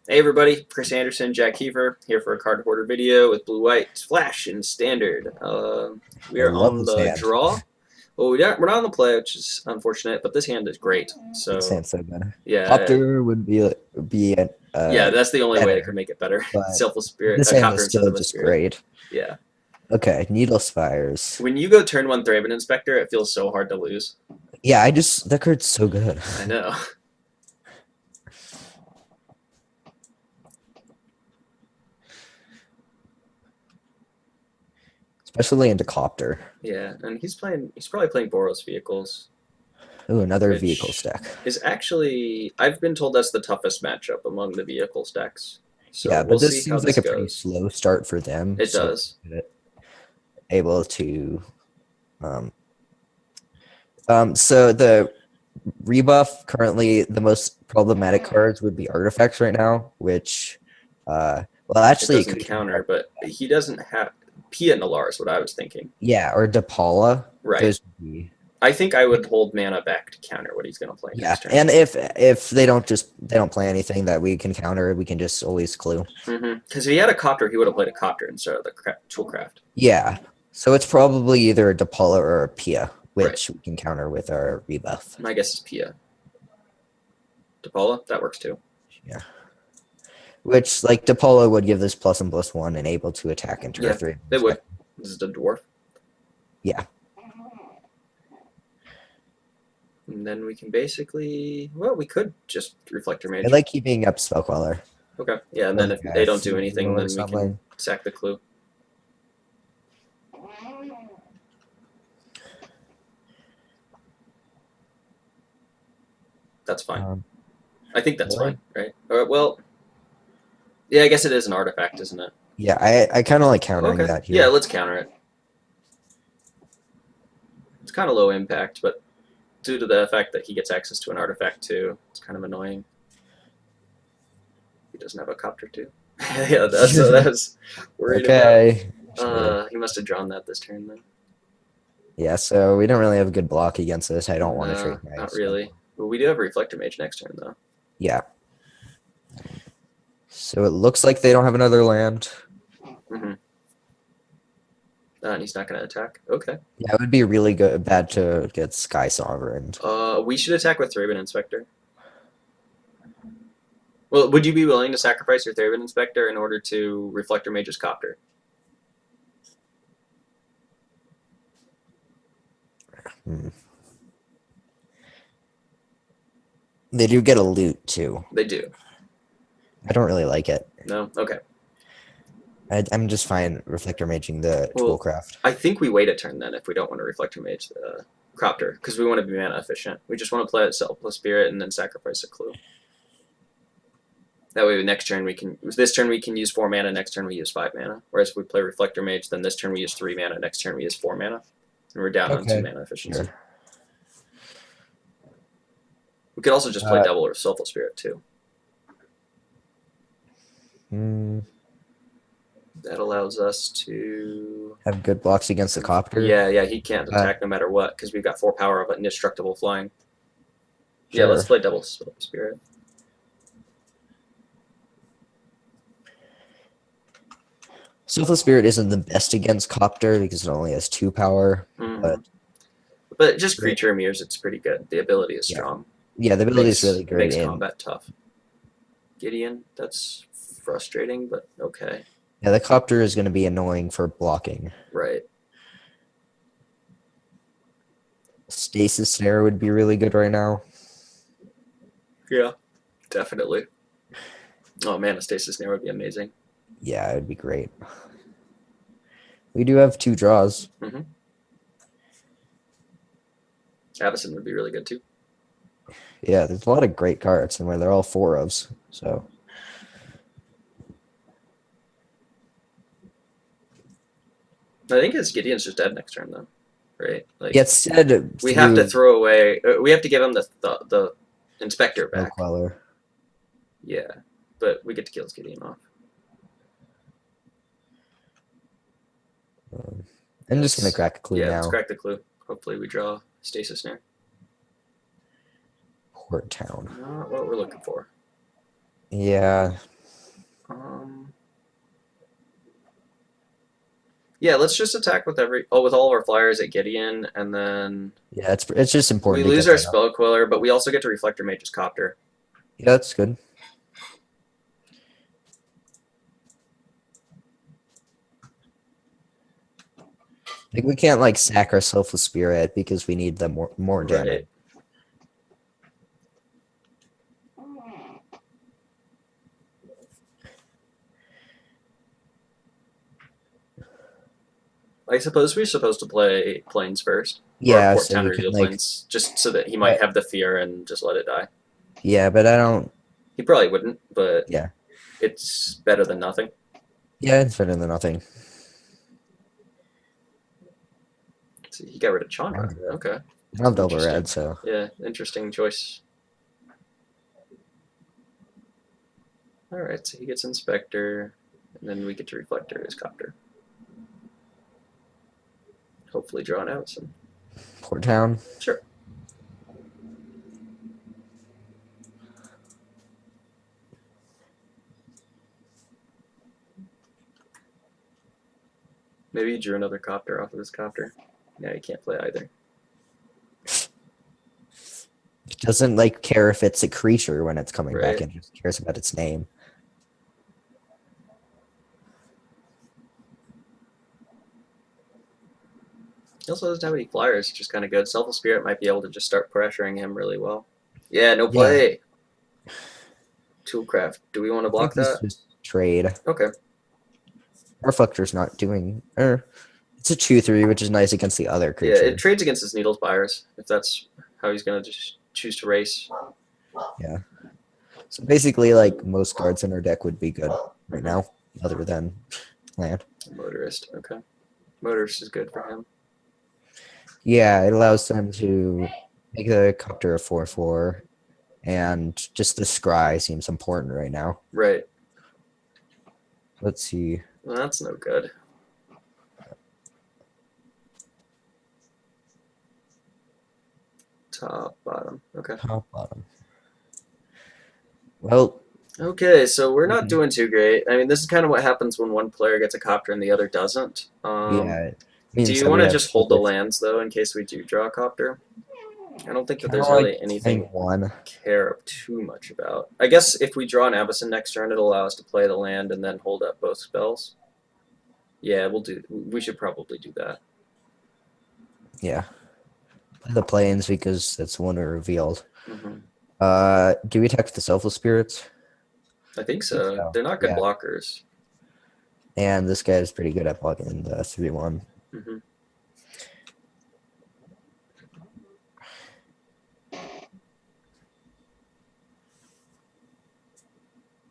Hey everybody, Chris Anderson, Jack Kiefer, here for a card hoarder video with Blue White, Flash, and Standard. We I are love on this the hand. draw. Well, we're not on the play, which is unfortunate, but this hand is great. This So, hand's so good. yeah, Copter would be yeah, that's the only way it could better, make it better. but Selfless Spirit, this a hand Copter is instead still of a just Spirit. great. Yeah. Okay, Needle Spires. When you go turn one Thraben Inspector, it feels so hard to lose. Yeah, that card's so good. I know. Especially into Copter. Yeah, and he's probably playing Boros Vehicles. Ooh, another vehicle Which stack. is actually, I've been told that's the toughest matchup among the vehicle stacks. So Yeah, we'll but see this how seems like this a pretty goes. slow start for them. It So does. able to um so the rebuff currently the most problematic cards would be artifacts right now, which well It actually it doesn't could counter, but he doesn't have Pia Nalar is what I was thinking. yeah, or Depala. Right. Those would be I think I would hold mana back to counter what he's going to play yeah. next turn. And if they don't play anything that we can counter, we can just always clue. Because if he had a copter, he would have played a copter instead of the toolcraft. Yeah. So it's probably either a Depala or a Pia, which Right. we can counter with our rebuff. My guess is Pia. Depola, that works too. Yeah. Which like Depala would give this plus and plus one and able to attack into Yeah, our three. they would. This is the dwarf. Yeah. And then we can basically, well, we could just Reflector Mage. I like keeping up Spellqueller. Okay, yeah, and then if they don't do anything, then we something. can sack the clue. That's fine. I think that's really? fine, right? Well, yeah, I guess it is an artifact, isn't it? Yeah, I kind of like countering that here. Yeah, let's counter it. It's kind of low impact, but due to the fact that he gets access to an artifact too, it's kind of annoying. He doesn't have a copter too. Yeah, that's worried okay. about. He must have drawn that this turn then. Yeah, so we don't really have a good block against this. I don't want to trade knights. Not really. Well, we do have a Reflector Mage next turn though. Yeah. So it looks like they don't have another land. And he's not going to attack. Okay. Yeah, it would be really bad to get Sky Sovereign. We should attack with Thraben Inspector. Well, would you be willing to sacrifice your Thraben Inspector in order to Reflector Mage's Copter? They do get a loot too. They do. I don't really like it. No? Okay. I'm just fine Reflector Maging the Toolcraft. I think we wait a turn then if we don't want to Reflector Mage the Copter, because we want to be mana efficient. We just want to play it Selfless Spirit and then sacrifice a clue. That way, next turn this turn we can use 4 mana, next turn we use 5 mana. Whereas if we play Reflector Mage, then this turn we use 3 mana, next turn we use 4 mana. And we're down on 2 mana efficiency. Sure. We could also just play double or Soulful Spirit too. That allows us to have good blocks against the Copter. Yeah, he can't attack no matter what because we've got 4 power of indestructible flying. Sure. Yeah, let's play double Spirit. Soulful Spirit isn't the best against Copter because it only has 2 power, but just creature mirrors, it's pretty good. The ability is strong. Yeah, the ability is really great. Makes combat tough. Gideon, that's frustrating, but okay. Yeah, the Copter is going to be annoying for blocking. Right. Stasis Snare would be really good right now. Yeah, definitely. Oh man, a Stasis Snare would be amazing. Yeah, it would be great. We do have 2 draws. Avacyn would be really good too. Yeah, there's a lot of great cards, and they're all 4-ofs, so... I think his Gideon's just dead next turn, though, right? Like, yeah, it's said we have to throw away. We have to give him the Inspector back. Yeah, but we get to kill his Gideon off. I'm just gonna crack a clue now. Yeah, let's crack the clue. Hopefully, we draw Stasis Snare. Port Town. Not what we're looking for. Yeah, Yeah, let's just attack with with all of our flyers at Gideon, and then Yeah, it's just important. we to lose get our that up. Spell Queller, but we also get to Reflector Mage's Copter. Yeah, that's good. Like we can't like sack our Selfless Spirit because we need the more damage. I suppose we're supposed to play Plains first. Yeah, or Port so Town we Reveal can like Plains, just so that he might have the fear and just let it die. yeah, but I don't. He probably wouldn't, but Yeah, it's better than nothing. yeah, it's better than nothing. So he got rid of Chandra. Okay. I love double red, so yeah, interesting choice. All right, so he gets Inspector, and then we get to Reflector his Copter. Hopefully draw an Avison. Port Town. Sure. Maybe he drew another Copter off of his Copter. Yeah, he can't play either. It doesn't like care if it's a creature when it's coming Right. back and just cares about its name. He also doesn't have any flyers, which is kind of good. Selfless Spirit might be able to just start pressuring him really well. Yeah, no play. Yeah. Toolcraft. Do we want to block that? Just trade. Okay. Reflector's not doing. It's a 2/3, which is nice against the other creature. Yeah, it trades against his Needle Spires, if that's how he's going to just choose to race. Yeah. So basically, like, most cards in our deck would be good right now, other than land. Motorist, okay. Motorist is good for him. Yeah, it allows them to make the Copter a 4/4, and just the Scry seems important right now. Right. Let's see. Well, that's no good. Top, bottom. Okay. Top, bottom. Well. Okay, so we're not doing too great. I mean, this is kind of what happens when one player gets a Copter and the other doesn't. Yeah. Do you want to just hold the lands, though, in case we do draw a Copter? I don't think that there's really anything to care too much about. I guess if we draw an Avison next turn, it'll allow us to play the land and then hold up both spells. Yeah, we should probably do that. Yeah. The plains because that's one we revealed. Mm-hmm. Do we attack the Selfless Spirits? I think so. They're not good blockers. And this guy is pretty good at blocking the 3/1. Mm-hmm.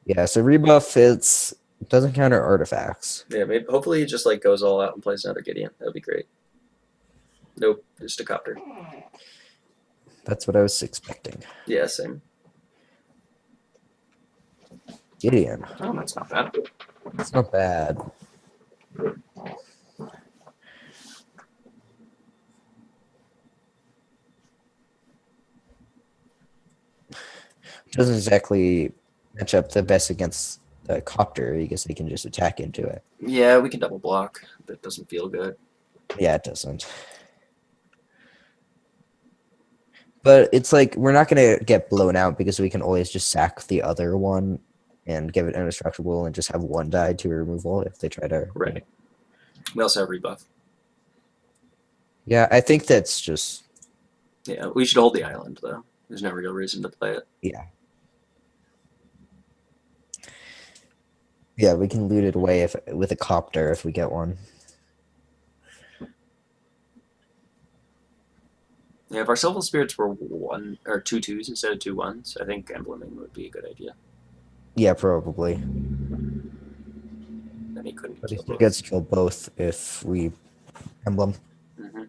Yeah, so rebuff doesn't counter artifacts. Yeah, maybe hopefully he just like goes all out and plays another Gideon. That'd be great. Nope, just a Copter. That's what I was expecting. Yeah, same. Gideon. Oh, that's not bad. It's not bad. Doesn't exactly match up the best against the Copter because they can just attack into it. Yeah, we can double block. That doesn't feel good. Yeah, it doesn't. But it's like we're not going to get blown out because we can always just sack the other one and give it indestructible and just have one die to removal if they try to. Right. We also have rebuff. Yeah, I think that's just. Yeah, we should hold the island though. There's no real reason to play it. Yeah. Yeah, we can loot it away with a Copter if we get one. Yeah, if our Selfless Spirits were 1 or 2/2s instead of 2/1s, I think embleming would be a good idea. Yeah, probably. Then he couldn't. But he gets to kill both if we emblem. Mm-hmm.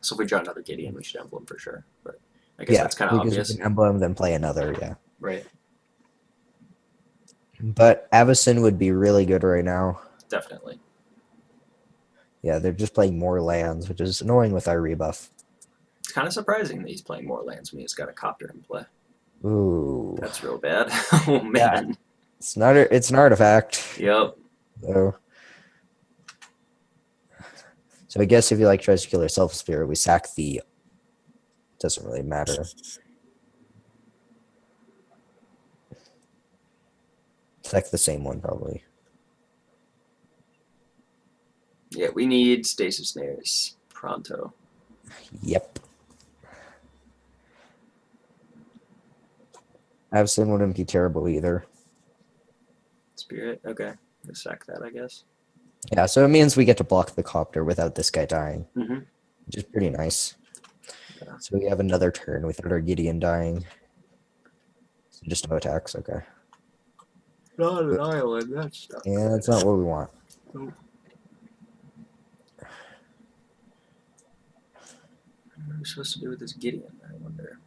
So if we draw another Gideon, we should emblem for sure. But I guess that's kind of obvious. We can emblem, then play another. Yeah. Right. But Avison would be really good right now. Definitely. Yeah, they're just playing more lands, which is annoying with our rebuff. It's kind of surprising that he's playing more lands when he's got a Copter in play. Ooh. That's real bad. Oh, man. It's not. It's an artifact. Yep. So I guess if you like tries to kill yourself, spirit, we sack the. Doesn't really matter. Sack the same one probably. Yeah, we need stasis snares pronto. Yep. Avacyn wouldn't be terrible either. Spirit, okay. We'll sack that, I guess. Yeah, so it means we get to block the copter without this guy dying, which is pretty nice. Yeah. So we have another turn without our Gideon dying. So just no attacks, okay. Not an island, that's not Yeah, that's not what we want. Nope. What are we supposed to do with this Gideon, I wonder?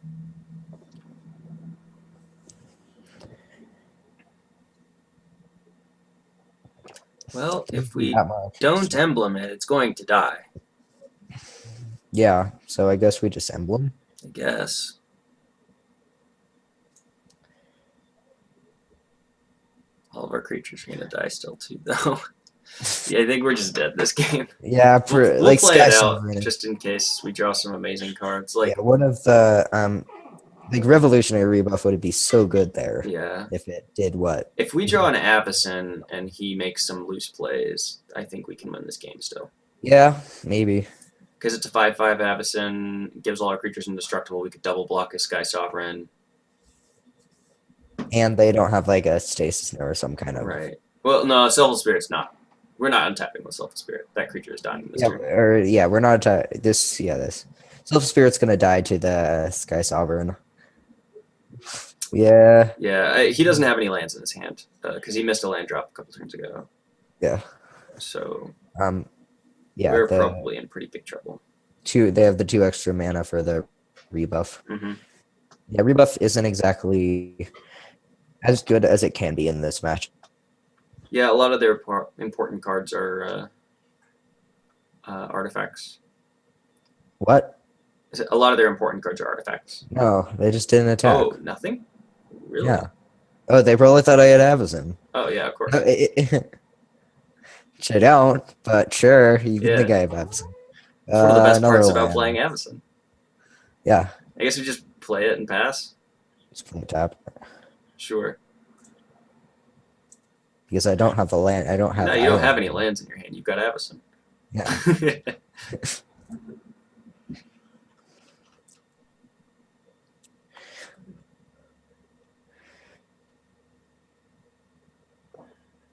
Well, if we don't emblem it, it's going to die. Yeah, so I guess we just emblem. I guess. All of our creatures are going to die still too, though. Yeah, I think we're just dead this game. Yeah, We'll like play Sky it out Sovereign. just in case we draw some amazing cards. Like, yeah, one of the like revolutionary rebuff would be so good there. yeah, if it did what. If we draw an Avacyn and he makes some loose plays, I think we can win this game still. Yeah, maybe. Because it's a 5/5 Avacyn, gives all our creatures indestructible. We could double block a Sky Sovereign. And they don't have like a stasis or some kind of. Right. Well, no, Selfless Spirit's not. We're not untapping with Selfless Spirit. That creature is dying this turn. We're not this. Yeah, this Selfless Spirit's gonna die to the Sky Sovereign. Yeah. Yeah, he doesn't have any lands in his hand because he missed a land drop a couple turns ago. Yeah. So. Yeah. We're probably in pretty big trouble. They have the 2 extra mana for the rebuff. Yeah, rebuff isn't exactly as good as it can be in this match. Yeah, a lot of their important cards are artifacts. What? A lot of their important cards are artifacts. No, they just didn't attack. Oh, nothing? Really? Yeah. Oh, they probably thought I had Avacyn. Oh, yeah, of course. Which I don't, but sure, you can think I have Avacyn. It's one of the best parts about playing Avacyn. Yeah. I guess we just play it and pass. Just play tap. Sure. Because I don't have the land. I don't have. No, you don't have any lands in your hand. You've got Avacyn. Yeah.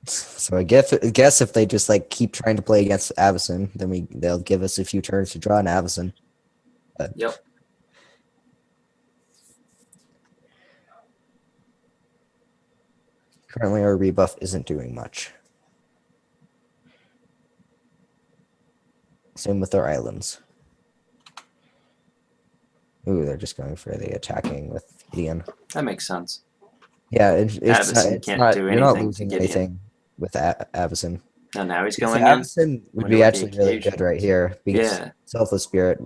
So I guess if they just like keep trying to play against Avacyn, then they'll give us a few turns to draw an Avacyn. But yep. Currently, our rebuff isn't doing much. Same with our islands. Ooh, they're just going for the attacking with Gideon. That makes sense. Yeah, it's can't not. do You're not anything losing anything with Avacyn. No, now he's going in. Avacyn would be actually really good right here because Selfless Spirit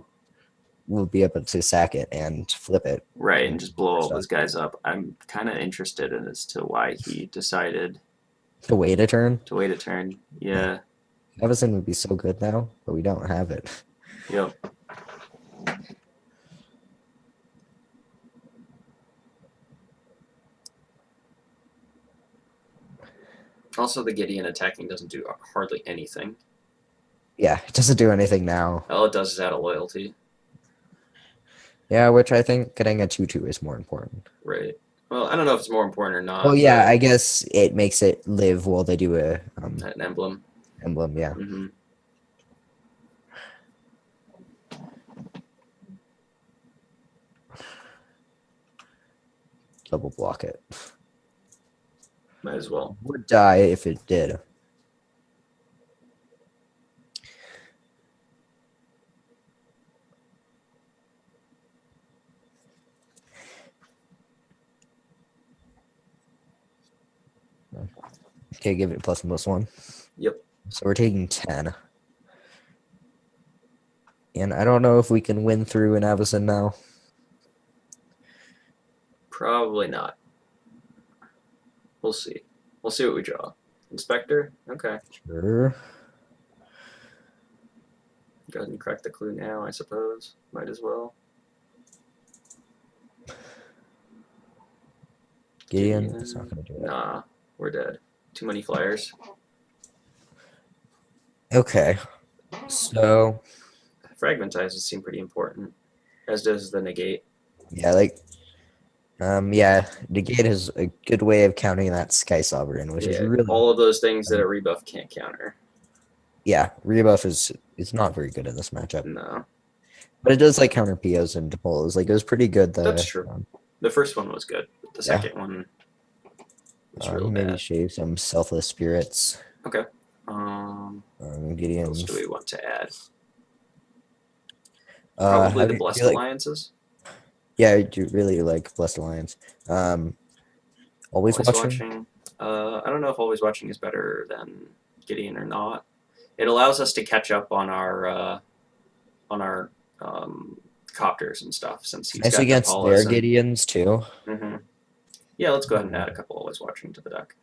will be able to sack it and flip it. Right, and just blow all those guys up. I'm kind of interested in as to why he decided to wait a turn. To wait a turn, yeah. Avacyn would be so good now, but we don't have it. Yep. Also, the Gideon attacking doesn't do hardly anything. Yeah, it doesn't do anything now. All it does is add a loyalty. Yeah, which I think getting a 2/2 is more important. Right. Well, I don't know if it's more important or not. Well, yeah, I guess it makes it live while they do an emblem. Emblem, yeah. Mm-hmm. Double block it. Might as well. Would die if it did. Okay, give it +1/+1. Yep. So we're taking 10. And I don't know if we can win through an Avacyn now. Probably not. We'll see. We'll see what we draw. Inspector? Okay. Sure. Go ahead and crack the clue now, I suppose. Might as well. Gideon. It's not going to do it. Nah, we're dead. Too many flyers. Okay. So. Fragmentizes seem pretty important, as does the negate. Yeah, like. Yeah, negate is a good way of counting that Sky Sovereign, which is really all of those things that a rebuff can't counter. Yeah, rebuff is not very good in this matchup. No. But it does like counter POs and Depolos. Like it was pretty good. That's true. The first one was good. The second one was real maybe bad. shave some Selfless Spirits. Okay. Gideon. What else do we want to add? Probably the Blessed Alliances. Yeah, I do really like Blessed Alliance. Always watching. I don't know if Always Watching is better than Gideon or not. It allows us to catch up on our copters and stuff since he's got against their Gideons too. Mm-hmm. Yeah, let's go ahead and add a couple Always Watching to the deck.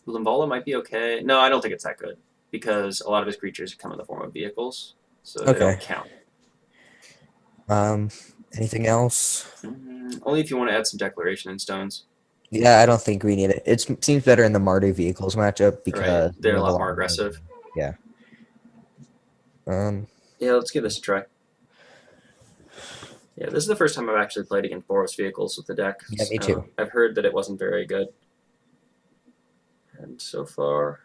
Limvala might be okay. No, I don't think it's that good because a lot of his creatures come in the form of vehicles, so they don't count. Anything else? Only if you want to add some Declaration and Stones. Yeah, I don't think we need it. It seems better in the Mardu Vehicles matchup because they're a lot more aggressive. Yeah. Yeah, let's give this a try. Yeah, this is the first time I've actually played against Boros Vehicles with the deck. Yeah, me too. I've heard that it wasn't very good. And so far,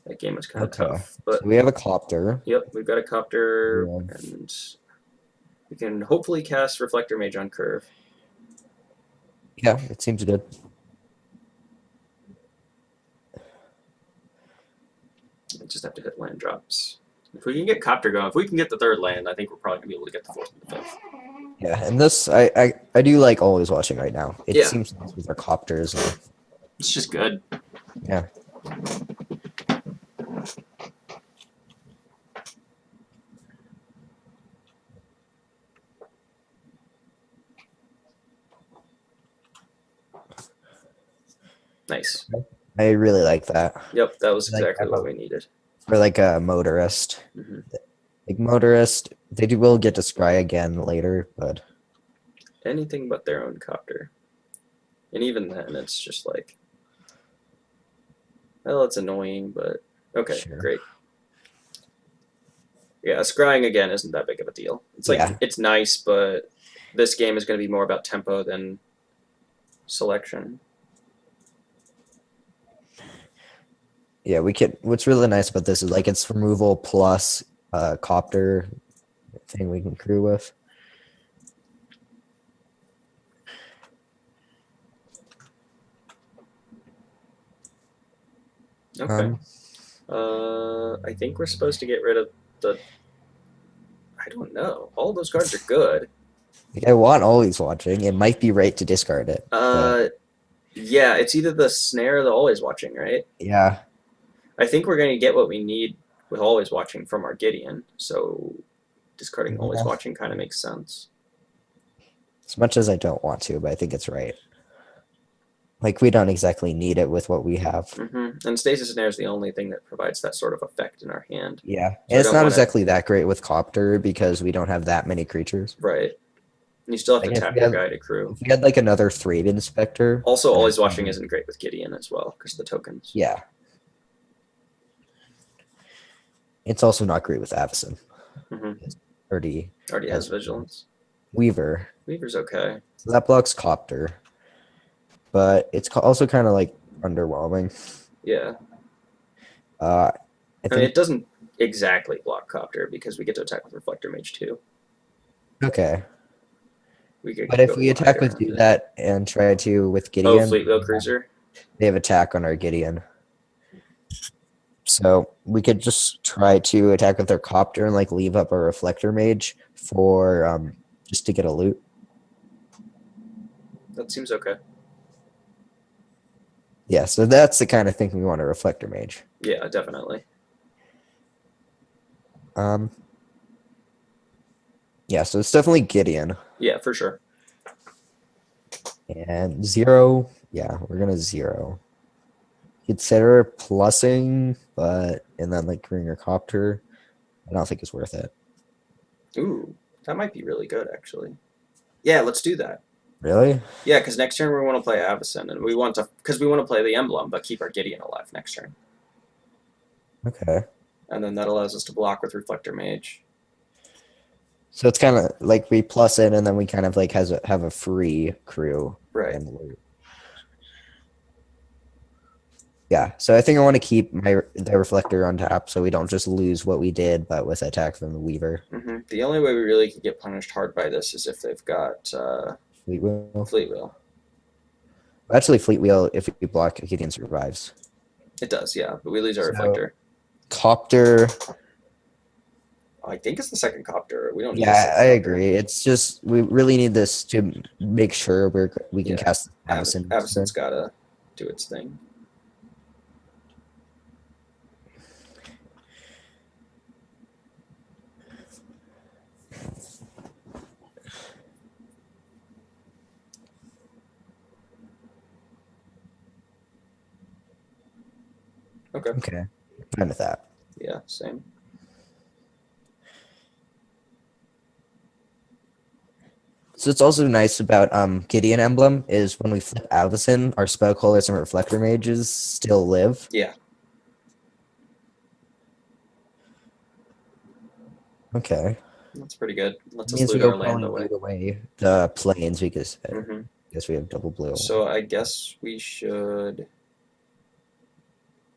that game was kind of tough. But so we have a Copter. Yep, we've got a Copter, and we can hopefully cast Reflector Mage on curve. Yeah, it seems good. I just have to hit land drops. If we can get Copter going, if we can get the third land, I think we're probably going to be able to get the fourth and the fifth. Yeah, and this, I do like Always Watching right now. It seems nice with our Copters. It's just good. Yeah. Nice. I really like that. Yep, that was exactly what we needed. For like a Motorist. Mm-hmm. Like Motorist, they will get to scry again later, but anything but their own Copter. And even then, it's just like, well, it's annoying, but okay, great. Yeah, scrying again isn't that big of a deal. It's like it's nice, but this game is going to be more about tempo than selection. Yeah, we could. What's really nice about this is like it's removal plus Copter thing we can crew with. Okay. I think we're supposed to get rid of the. I don't know. All those cards are good. I want Always Watching. It might be right to discard it. Yeah, it's either the Snare or the Always Watching, right? Yeah. I think we're going to get what we need with Always Watching from our Gideon, so discarding Always Watching kind of makes sense. As much as I don't want to, but I think it's right. Like, we don't exactly need it with what we have. Mm-hmm. And Stasis Snare is the only thing that provides that sort of effect in our hand. Yeah, and it's not exactly that great with Copter because we don't have that many creatures. Right. And you still have to tap your guy to crew. If we had, like, another Thread Inspector... Also, Always Watching isn't great with Gideon as well, because of the tokens. Yeah. It's also not great with Avacyn. Mm-hmm. Already has Vigilance. Weaver. Weaver's okay. So that blocks Copter. But it's also kind of like underwhelming. Yeah. I mean, it doesn't exactly block Copter because we get to attack with Reflector Mage too. Okay. But if we attack with that and try to with Gideon, Fleetwheel Cruiser, they have attack on our Gideon. So we could just try to attack with their Copter and like leave up a Reflector Mage for just to get a loot. That seems okay. Yeah, so that's the kind of thing we want a Reflector Mage. Yeah, definitely. Yeah, so it's definitely Gideon. Yeah, for sure. And 0 Yeah, we're gonna 0. Consider plussing, and then like Ringer Copter. I don't think it's worth it. Ooh, that might be really good, actually. Yeah, let's do that. Really? Yeah, because next turn we want to play Avacyn, and we want to play the emblem, but keep our Gideon alive next turn. Okay. And then that allows us to block with Reflector Mage. So it's kind of like we plus in, and then we kind of like have a free crew. Right. And yeah. So I think I want to keep the Reflector on tap, so we don't just lose what we did, but with attack from the Weaver. Mm-hmm. The only way we really could get punished hard by this is if they've got Fleet Wheel. Fleet Wheel. Actually, Fleet Wheel, if we block, Gideon survives. It does, yeah, but we lose our Reflector. Copter. I think it's the second Copter. We don't. Need Yeah, I agree. It's just we really need this to make sure we can cast Avacyn. Avacyn's gotta do its thing. Okay. Okay. Fine with that. Yeah, same. So it's also nice about Gideon Emblem is when we flip Avacyn, our spell callers and reflector mages still live. Yeah. Okay. That's pretty good. Let's Means loot we our land away. Loot away the planes because I Mm-hmm. guess we have double blue. So I guess we should.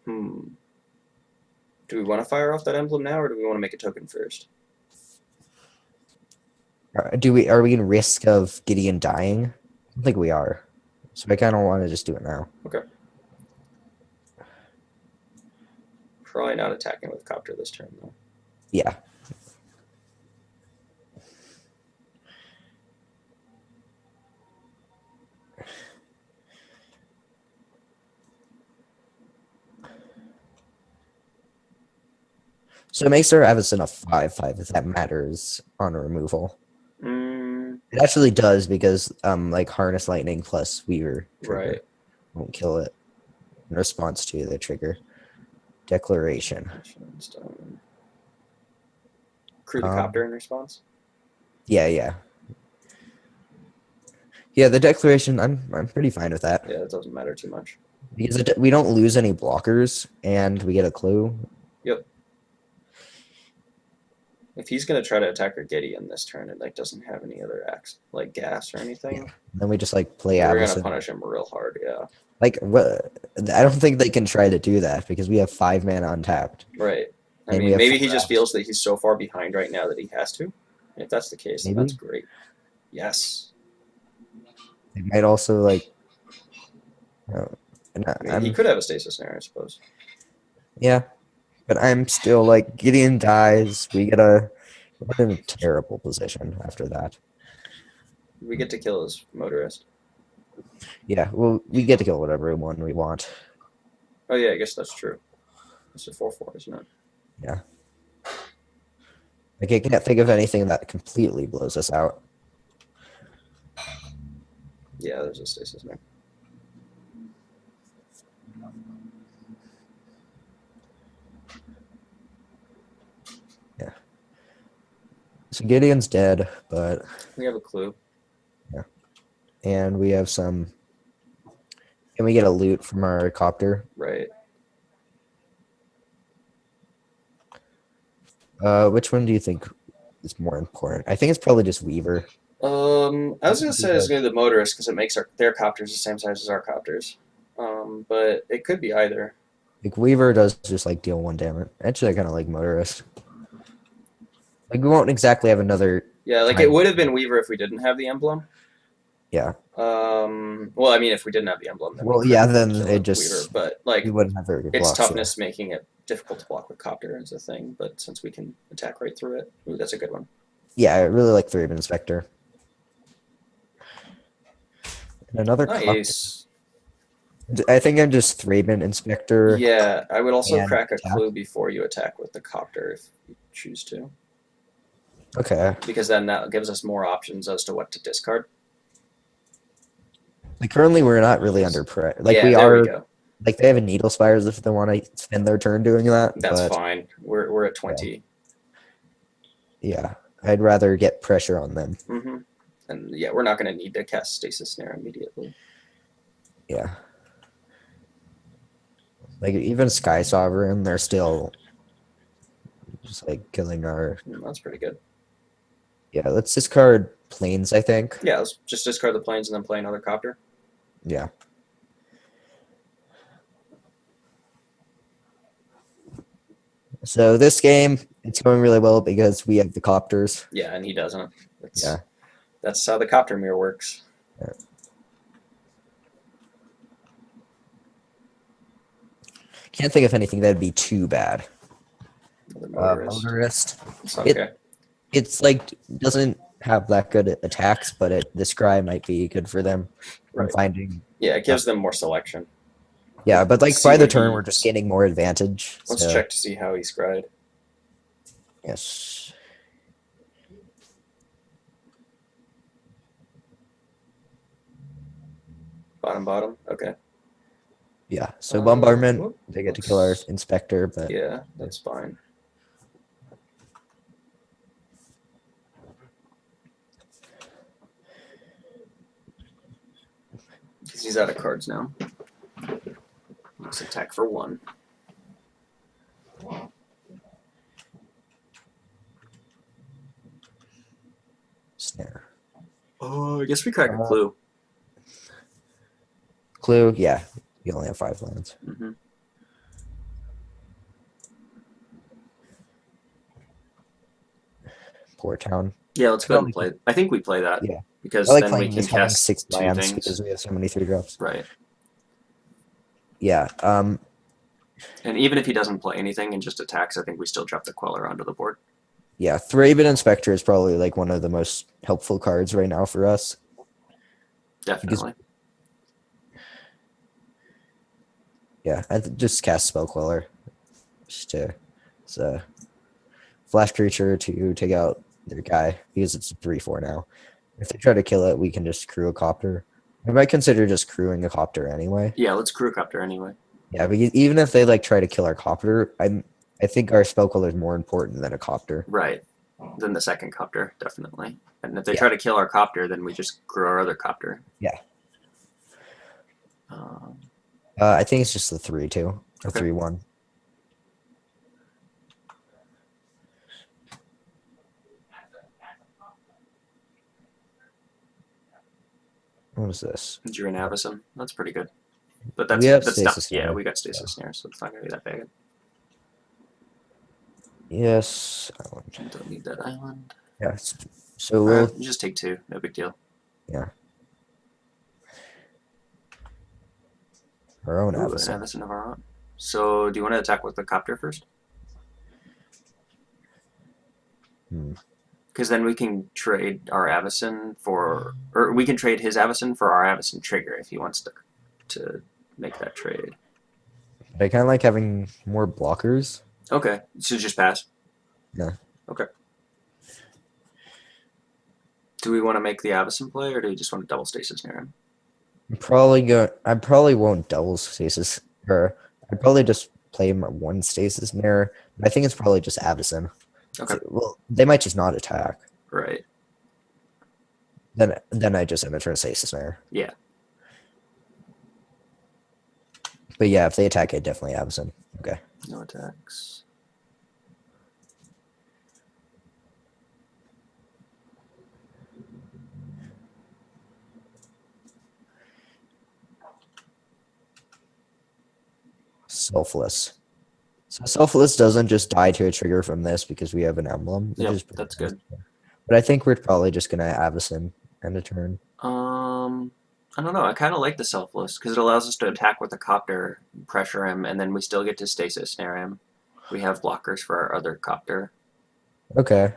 Do we want to fire off that emblem now, or do we want to make a token first? Are we in risk of Gideon dying? I don't think we are. So I kind of want to just do it now. Okay. Probably not attacking with Copter this turn, though. Yeah. So it makes our Avacyn a 5/5 if that matters on a removal. It actually does because like Harness Lightning plus Weaver trigger won't kill it in response to the trigger. Declaration. Crew the Copter in response? Yeah. Yeah, the declaration, I'm pretty fine with that. Yeah, it doesn't matter too much. Because we don't lose any blockers and we get a clue. Yep. If he's gonna try to attack our Gideon this turn, it like doesn't have any other acts like gas or anything. Yeah. Then we just like play We're Avacyn. gonna punish him real hard, yeah. Like what? I don't think they can try to do that because we have 5 mana untapped. Right. I mean, maybe he just feels that he's so far behind right now that he has to. If that's the case, then that's great. Yes. It might also like. He could have a stasis snare, I suppose. Yeah, but I'm still like Gideon dies. We're in a terrible position after that. We get to kill his motorist. Yeah, well, we get to kill whatever one we want. Oh yeah, I guess that's true. It's a 4/4, isn't it? Yeah. Like I can't think of anything that completely blows us out. Yeah, there's a stasis snare. Yeah. So Gideon's dead, but we have a clue. Yeah. And we have some. Can we get a loot from our copter? Right. Which one do you think is more important? I think it's probably just Weaver. I was gonna say it's gonna be the motorist because it makes their copters the same size as our copters. But it could be either. Like Weaver does just like deal 1 damage. Actually, I kind of like motorist. Like we won't exactly have another. Yeah, like it would have been Weaver if we didn't have the emblem. Yeah. Well, I mean, if we didn't have the emblem, then then it just. Weaver, but like we wouldn't have very good its blocks, toughness making it difficult to block with copter is a thing. But since we can attack right through it, ooh, that's a good one. Yeah, I really like 3-man Inspector. And another. Nice. I think I'm just 3-man Inspector. Yeah, I would also crack a clue before you attack with the copter if you choose to. Okay. Because then that gives us more options as to what to discard. Like currently, we're not really under pressure. Like yeah, we there are. we go. Like they have a needle spires if they want to spend their turn doing that. That's but, fine. We're at 20. Yeah, I'd rather get pressure on them. Mm-hmm. And yeah, we're not going to need to cast Stasis Snare immediately. Yeah. Like even Sky Sovereign, they're still just like killing our. That's pretty good. Yeah, let's discard planes, I think. Yeah, let's just discard the planes and then play another copter. Yeah. So this game, it's going really well because we have the copters. Yeah, and he doesn't. Yeah. That's how the copter mirror works. Yeah. Can't think of anything that'd be too bad. Motorist. It's okay. It's like doesn't have that good attacks, but the scry might be good for them. Right. Finding. Yeah, it gives them more selection. Yeah, but like by the turn, we're just gaining more advantage. Let's check to see how he scried. Yes. Bottom. Okay. Yeah. So bombardment, they get to kill our inspector, but yeah, that's fine. Because he's out of cards now. Let's attack for 1. Snare. Oh, I guess we crack a clue. Clue, yeah. You only have 5 lands. Mm-hmm. Poor town. Yeah, let's go ahead and play. I think we play that. Yeah. Because I like then we can cast 6 2 lands things. because we have so many 3-drops. Right. Yeah. And even if he doesn't play anything and just attacks, I think we still drop the Queller onto the board. Yeah, Thraben Inspector is probably like one of the most helpful cards right now for us. Definitely. Yeah, I just cast Spell Queller. It's a flash creature to take out their guy because it's a 3/4 now. If they try to kill it, we can just crew a copter. I might consider just crewing a copter anyway. Yeah, let's crew a copter anyway. Yeah, but even if they like try to kill our copter, I think our Spell Queller is more important than a copter. Right. Than the second copter, definitely. And if they try to kill our copter, then we just crew our other copter. Yeah. I think it's just the 3/2 or 3/1. What is this? You're an Avison. That's pretty good. But that's not. Yeah, we got Stasis Snare, so it's not gonna be that bad. Yes. Don't need that island. Yeah. So we'll just take 2. No big deal. Yeah. Our own Avison. Avison of our own. So do you want to attack with the copter first? Because then we can trade our Avison or we can trade his Avison for our Avison trigger if he wants to make that trade. I kind of like having more blockers. Okay, so just pass. Yeah. Okay. Do we want to make the Avison play, or do we just want to double Stasis near him? I probably won't double Stasis, or I'd probably just play him at 1 Stasis Mirror. But I think it's probably just Avison. Okay. Well, they might just not attack. Right. Then I just enter a Stasis Mirror. Yeah. But yeah, if they attack it, definitely Avison. Okay. No attacks. Selfless. So Selfless doesn't just die to a trigger from this because we have an emblem. Yeah, that's good. But I think we're probably just gonna Avison end a turn. I don't know. I kind of like the Selfless because it allows us to attack with a copter, pressure him, and then we still get to Stasis snare him. We have blockers for our other copter. Okay.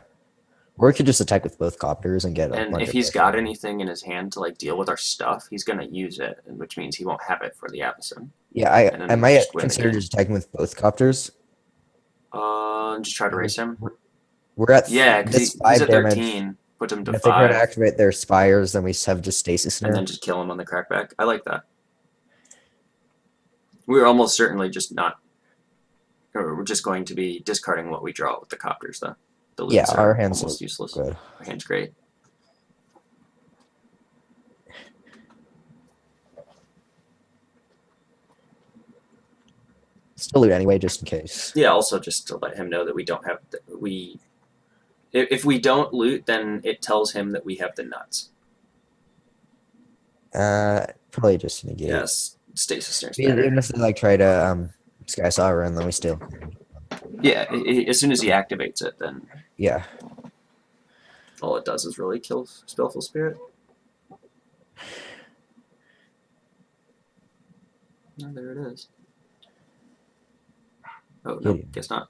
Or we could just attack with both copters and get. And if he's got anything in his hand to like deal with our stuff, he's gonna use it, which means he won't have it for the Avison. Yeah, I might consider just attacking with both copters. Just try to race him. We're at because he's at 13. put him to If they try to 5. activate their spires, then we have just stasis And snare. then just kill him on the crackback. I like that. We're almost certainly just not, or we're just going to be discarding what we draw with the copters, though. The loots our are hands almost are useless. good. Our hand's great. Still loot anyway, just in case. Yeah, also just to let him know that we don't have if we don't loot, then it tells him that we have the nuts. Probably just negate. Yes, stasis snare's Even if they like try to Sky Sovereign, then we still. Yeah, as soon as he activates it, then Yeah. all it does is really kill Spellful Spirit. Oh, there it is. Oh no, guess not.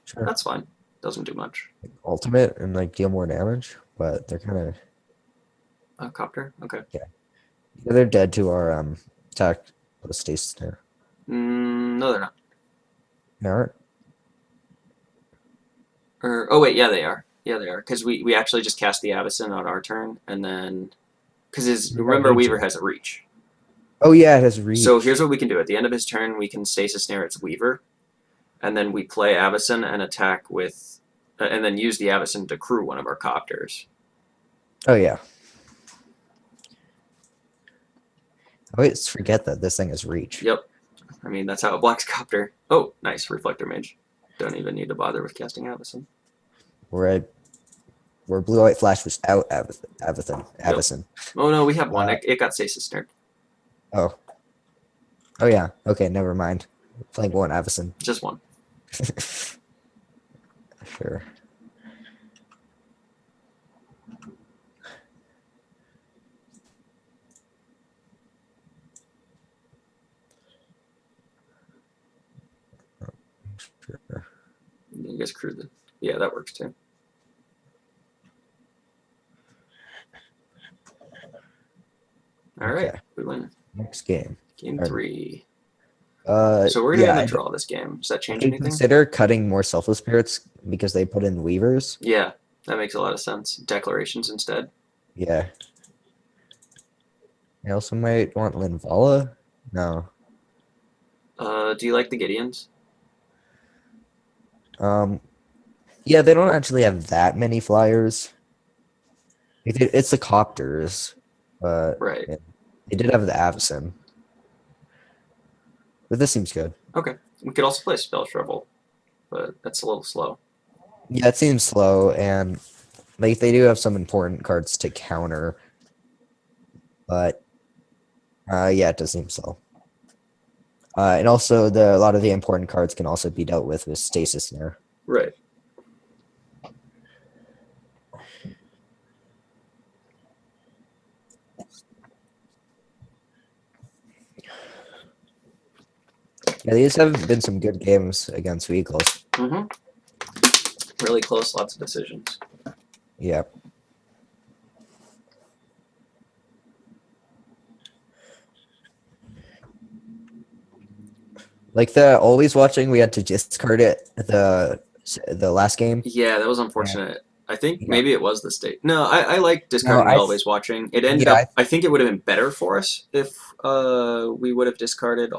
Sure. That's fine. Doesn't do much. Ultimate and like deal more damage, but they're kind of. Copter. Okay. Yeah, they're dead to our attack with stasis snare. No, they're not. They aren't. Oh wait, yeah, they are. Yeah, they are. Because we actually just cast the Avacyn on our turn, and then because remember Weaver has a reach. Oh yeah, it has reach. So here's what we can do. At the end of his turn, we can stasis snare its Weaver, and then we play Avacyn and attack with, and then use the Avacyn to crew one of our copters. Oh yeah. I always forget that this thing has reach. Yep. I mean, that's how it blocks copter. Oh, nice. Reflector Mage. Don't even need to bother with casting Avacyn. Where blue-white flash was out Avacyn. Yep. Oh no, we have one. It got stasis snared. Oh. Oh yeah. Okay, never mind. Playing one Avacyn. Just one. Sure. Sure. You guys crew the. Yeah, that works too. All right, we win. Next game. Game 3. So we're gonna draw this game. Does that change anything? Consider cutting more Selfless Spirits because they put in Weavers. Yeah, that makes a lot of sense. Declarations instead. Yeah. I also might want Linvala. No. Do you like the Gideons? Yeah, they don't actually have that many flyers. It's the Copters, but right. They did have the Avacyn. But this seems good. Okay. We could also play Spell Shrivel, but that's a little slow. Yeah, it seems slow, and like they do have some important cards to counter. But yeah, it does seem slow. And also, a lot of the important cards can also be dealt with Stasis Snare. Right. Yeah, these have been some good games against Weagles. Mm-hmm. Really close, lots of decisions. Yeah. Like always watching, we had to discard it the last game. Yeah, that was unfortunate. Yeah. I think maybe it was the state. No, I like discarding always watching. It ended up. I think it would have been better for us if we would have discarded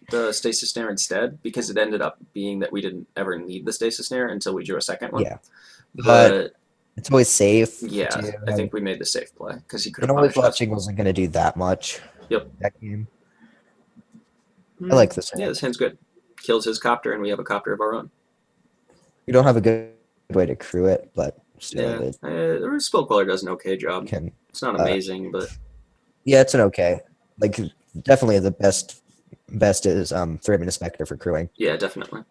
the Stasis Snare instead, because it ended up being that we didn't ever need the Stasis Snare until we drew a second one. Yeah, but it's always safe. Yeah, I think we made the safe play because he could have. Always watching wasn't going to do that much. Yep. That game. I like this hand. Yeah, this hand's good. Kills his copter, and we have a copter of our own. We don't have a good way to crew it, but still, yeah, the Spell Queller does an okay job. It's not amazing, but yeah, it's an okay. Like definitely the best is Thraben Inspector for crewing. Yeah, definitely.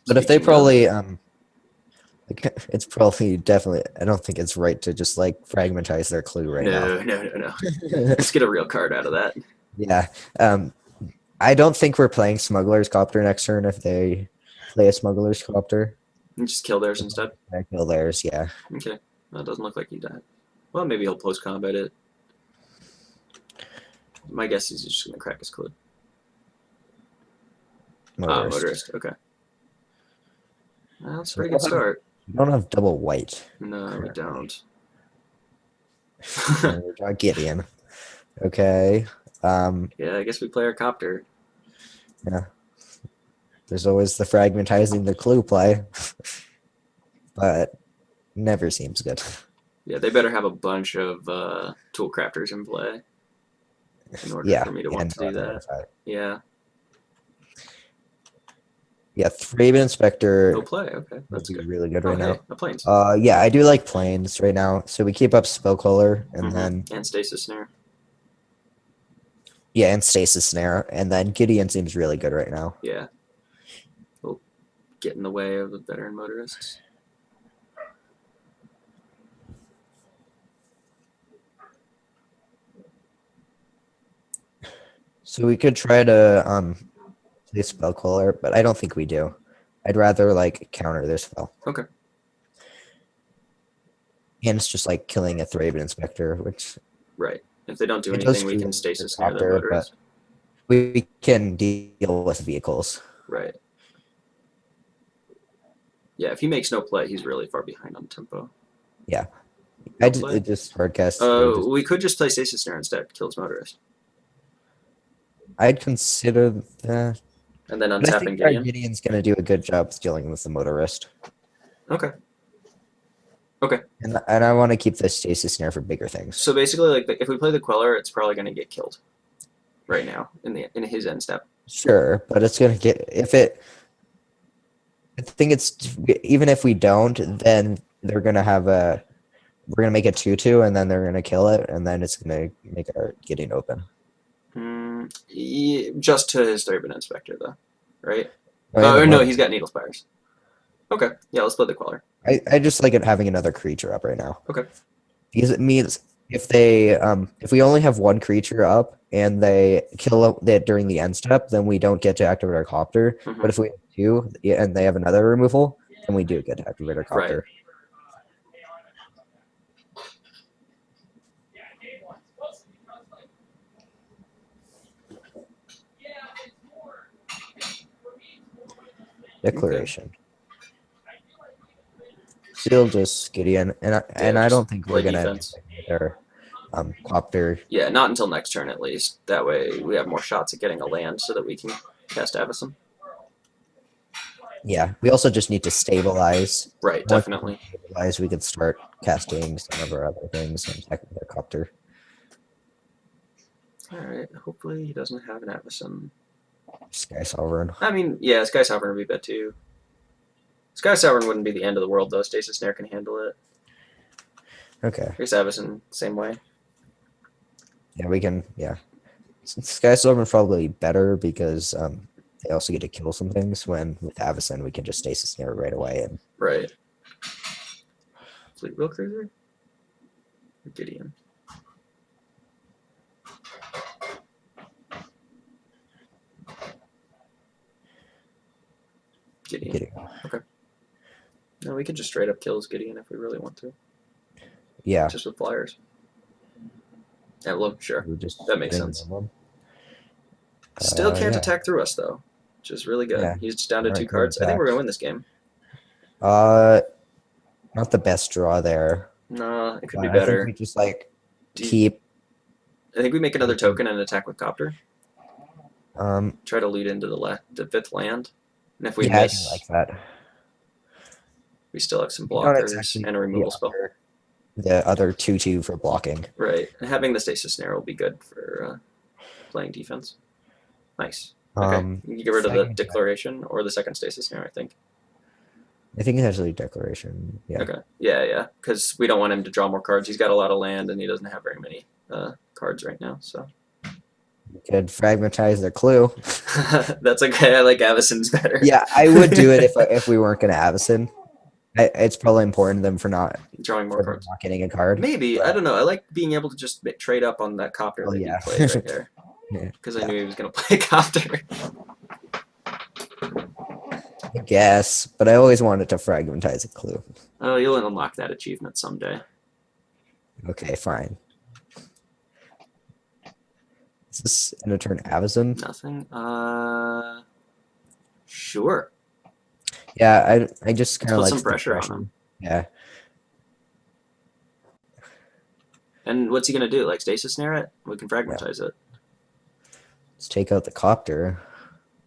But if they probably like, it's probably definitely. I don't think it's right to just like fragmentize their clue right now. No. Let's get a real card out of that. Yeah. I don't think we're playing Smuggler's Copter next turn if they play a Smuggler's Copter. And just kill theirs instead? Kill theirs, yeah. Okay. Well, it doesn't look like he died. Well, maybe he'll post-combat it. My guess is he's just going to crack his clue. Motorist. Okay. Well, that's a pretty good start. We don't have double white. No, we don't. We draw Gideon. Okay. Yeah, I guess we play our copter. Yeah. There's always the fragmentizing the clue play, but never seems good. Yeah, they better have a bunch of tool crafters in play in order for me to want to do that. Yeah. Yeah, Thraben Inspector. No play. Okay, that's good. Really good right now. The planes. Yeah, I do like planes right now. So we keep up Spell Color and then Stasis Snare. Yeah, and Stasis Snare, and then Gideon seems really good right now. Yeah. We'll get in the way of the veteran motorists. So we could try to play Spell Caller, but I don't think we do. I'd rather like counter their spell. Okay. And it's just like killing a Thraben Inspector, which right. If they don't do anything, we can Stasis Snare their motorists. We can deal with vehicles. Right. Yeah, if he makes no play, he's really far behind on tempo. Yeah. I just hardcast. We could just play Stasis Snare instead, kill his motorist. I'd consider that. And then untapping Gideon. Gideon's going to do a good job dealing with the motorist. Okay. Okay. And I want to keep the Stasis Snare for bigger things. So basically, like if we play the Queller, it's probably going to get killed right now in his end step. Sure, but it's going to get I think it's even if we don't, then they're going to have we're going to make it 2-2, and then they're going to kill it, and then it's going to make our Gideon open. Just to his Thraben Inspector, though, right? No, he's got Needle Spires. Okay, yeah, let's play the Queller. I just like it having another creature up right now. Okay. Because it means if we only have one creature up and they kill it during the end step, then we don't get to activate our copter. But if we have two and they have another removal, then we do get to activate our copter. Right. Declaration. Okay. Still just Gideon, and I don't think we're gonna their copter. Yeah, not until next turn at least. That way we have more shots at getting a land so that we can cast Avacyn. Yeah, we also just need to stabilize. Right, definitely. Stabilize, we could start casting some of our other things and check with their copter. All right. Hopefully he doesn't have an Avacyn. Sky Sovereign. I mean, yeah, Sky Sovereign would be bad too. Sky Sovereign wouldn't be the end of the world, though. Stasis Snare can handle it. Okay. Here's Avacyn, same way. Yeah, we can, yeah. Sky Sovereign probably better because they also get to kill some things, when with Avacyn we can just Stasis Snare right away. And right. Fleet Wheel Cruiser? Or Gideon? Gideon. Okay. No, we could just straight up kill Gideon if we really want to. Yeah. Just with flyers. Yeah, well, sure. That makes sense. Still can't attack through us, though, which is really good. Yeah. He's just down to 2 cards. I think we're going to win this game. Not the best draw there. No, it could be better. I think we just, keep... I think we make another token and attack with Copter. Try to lead into the 5th land. And if we miss, I like that. We still have some blockers and a removal spell. The other 2/2 for blocking. Right. And having the Stasis Snare will be good for playing defense. Nice. Okay. You can get rid of the Declaration or the second Stasis Snare, I think. I think it's actually Declaration. Yeah. Okay. Yeah. Because we don't want him to draw more cards. He's got a lot of land and he doesn't have very many cards right now. So. Could fragmentize their clue. That's okay. I like Avacyn's better. Yeah, I would do it if we weren't going to Avacyn. It's probably important to them for not drawing more cards, not getting a card. Maybe I don't know. I like being able to just trade up on that Copter that he played right there. Because I knew he was going to play Copter. I guess, but I always wanted to fragmentize a clue. Oh, you'll unlock that achievement someday. Okay, fine. Is this end of turn Avacyn? Nothing. Sure. Yeah, I just kind of like some pressure on him. Yeah. And what's he gonna do? Like stasis snare it? We can fragmentize it. Let's take out the copter.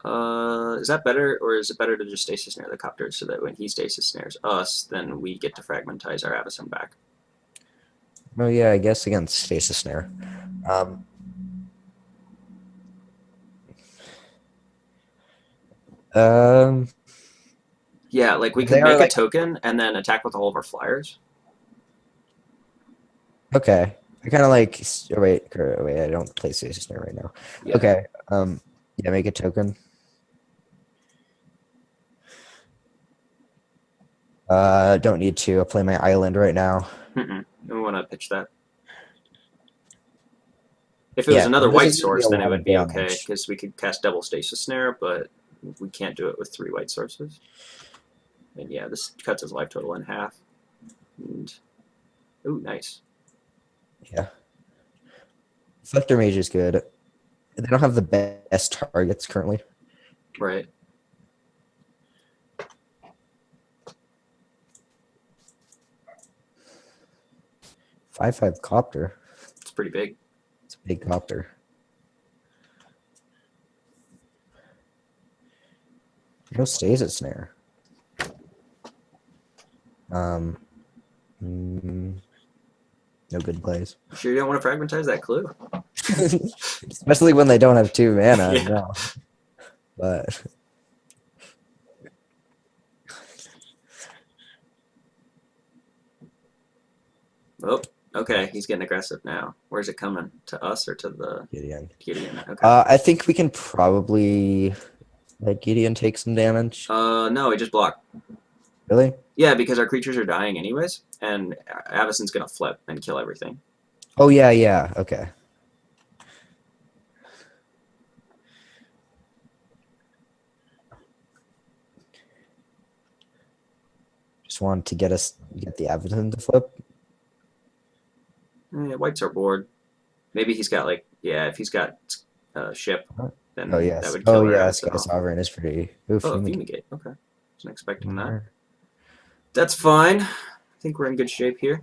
Is that better, or is it better to just stasis snare the copter so that when he stasis snares us, then we get to fragmentize our Avacyn back? Oh yeah, I guess against stasis snare. Yeah, like we could make a token and then attack with all of our flyers. Okay. I kind of like. Oh, wait, I don't play stasis snare right now. Yeah. Okay. Yeah, make a token. Don't need to. I'll play my island right now. We want to pitch that. If it was another white source, then it would be okay, because we could cast double stasis snare, but we can't do it with 3 white sources. And yeah, this cuts his life total in half. And ooh, nice. Yeah. Reflector Mage is good. They don't have the best targets currently. Right. Five copter. It's pretty big. It's a big copter. No stasis snare. No good plays. Sure you don't want to fragmentize that clue? Especially when they don't have 2 mana. Yeah. No. But oh, okay. He's getting aggressive now. Where's it coming? To us or to the Gideon? Gideon. Okay. I think we can probably let Gideon take some damage. No, he just blocked. Really? Yeah, because our creatures are dying anyways, and Avacyn's gonna flip and kill everything. Oh yeah. Okay. Just wanted to get the Avacyn to flip. Yeah, whites are bored. Maybe he's got like if he's got ship, then that would kill Sky Sovereign is pretty. Oof, Fumigate. Okay, wasn't expecting that. That's fine. I think we're in good shape here.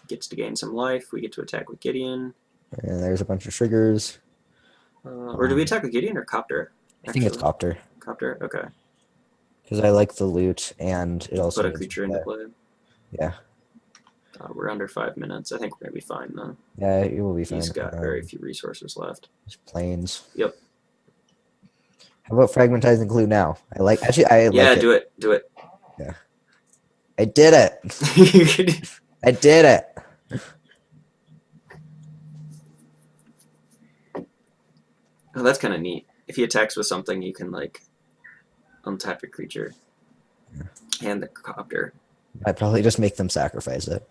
Gets to gain some life. We get to attack with Gideon. And there's a bunch of triggers. Or do we attack with Gideon or Copter? I think it's Copter. Copter, okay. Because I like the loot, and it also put a creature into play. Yeah. We're under 5 minutes. I think we're gonna be fine though. Yeah, it will be fine. He's got very few resources left. Just planes. Yep. How about fragmentizing clue now? I like Yeah, do it. Yeah. I did it. I did it. Oh, that's kind of neat. If he attacks with something, you can like untap your creature and the Copter. I'd probably just make them sacrifice it.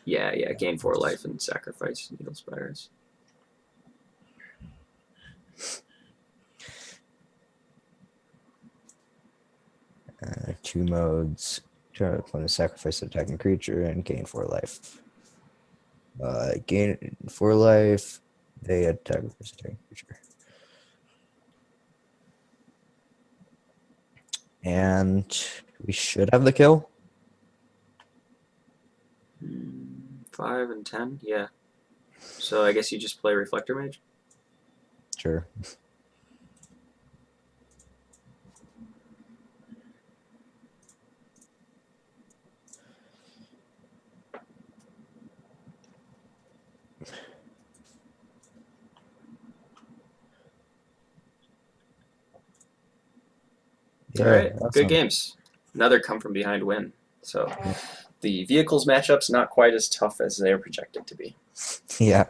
Yeah. Gain 4 life and sacrifice Needle Spires. 2 modes. Want to sacrifice an attacking creature and gain 4 life. Gain 4 life. They attack with this attacking creature. And we should have the kill. 5 and 10, yeah. So I guess you just play Reflector Mage? Sure. All right, awesome. Good games. Another come from behind win. So the vehicles matchup's not quite as tough as they were projected to be. Yeah.